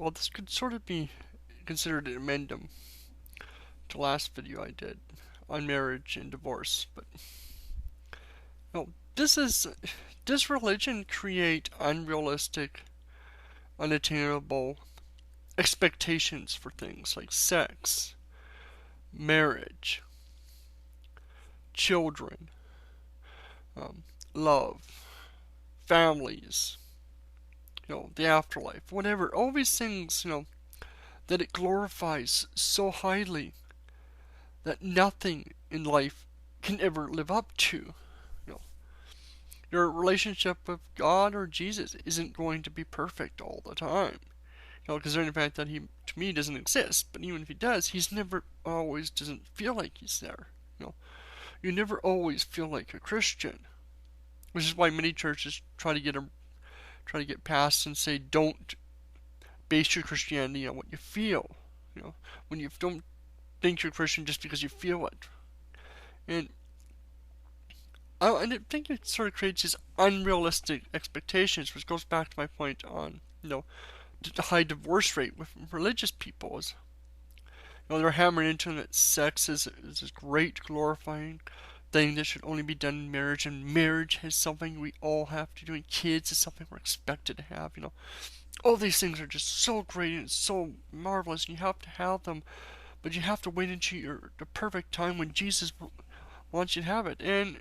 Well, this could sort of be considered an addendum to the last video I did on marriage and divorce, but no, does religion create unrealistic, unattainable expectations for things like sex, marriage, children, um, love, families, the afterlife, whatever, all these things, that it glorifies so highly that nothing in life can ever live up to. You know, your relationship with God or Jesus isn't going to be perfect all the time. Considering the fact that he, to me, doesn't exist. But even if he does, he's never always doesn't feel like he's there. You never always feel like a Christian, which is why many churches try to get past and say, don't base your Christianity on what you feel. When you don't think you're Christian just because you feel it. And I think it sort of creates these unrealistic expectations, which goes back to my point on, the high divorce rate with religious people. They're hammering into that sex is this great glorifying thing that should only be done in marriage, and marriage is something we all have to do, and kids is something we're expected to have. All these things are just so great and so marvelous, and you have to have them, but you have to wait until the perfect time when Jesus wants you to have it, and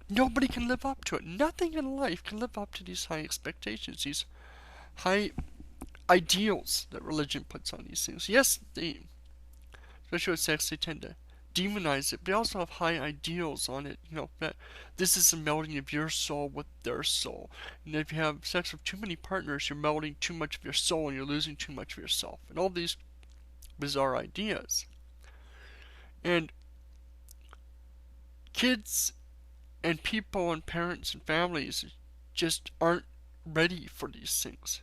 nobody can live up to it. Nothing in life can live up to these high expectations, these high ideals that religion puts on these things. Yes, especially with sex, they tend to demonize it, but they also have high ideals on it. That this is a melding of your soul with their soul. And if you have sex with too many partners, you're melding too much of your soul and you're losing too much of yourself. And all these bizarre ideas. And kids and people and parents and families just aren't ready for these things.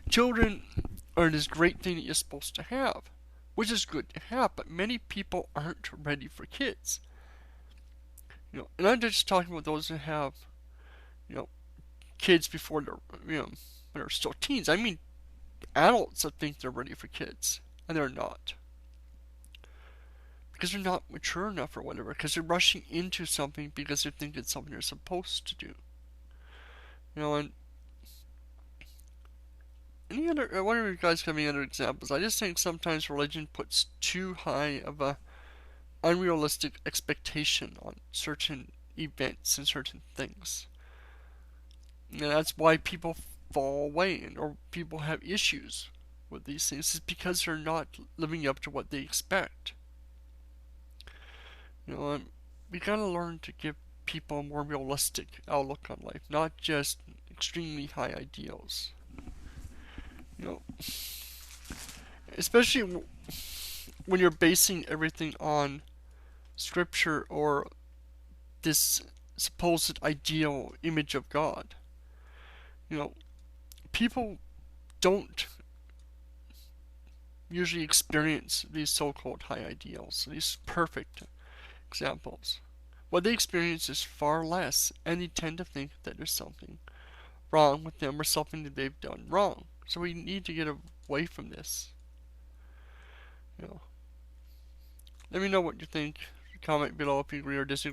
Children are this great thing that you're supposed to have, which is good to have, but many people aren't ready for kids. And I'm just talking about those that have, kids before they're, when they're still teens. I mean, adults that think they're ready for kids, and they're not. Because they're not mature enough or whatever, because they're rushing into something because they think it's something they're supposed to do. And I wonder if you guys have any other examples. I just think sometimes religion puts too high of a unrealistic expectation on certain events and certain things. And that's why people fall away or people have issues with these things, is because they're not living up to what they expect. We gotta learn to give people a more realistic outlook on life, not just extremely high ideals. Especially when you're basing everything on scripture or this supposed ideal image of God. People don't usually experience these so-called high ideals, these perfect examples. What they experience is far less, and they tend to think that there's something wrong with them or something that they've done wrong. So we need to get away from this. Let me know what you think. Comment below if you agree or disagree.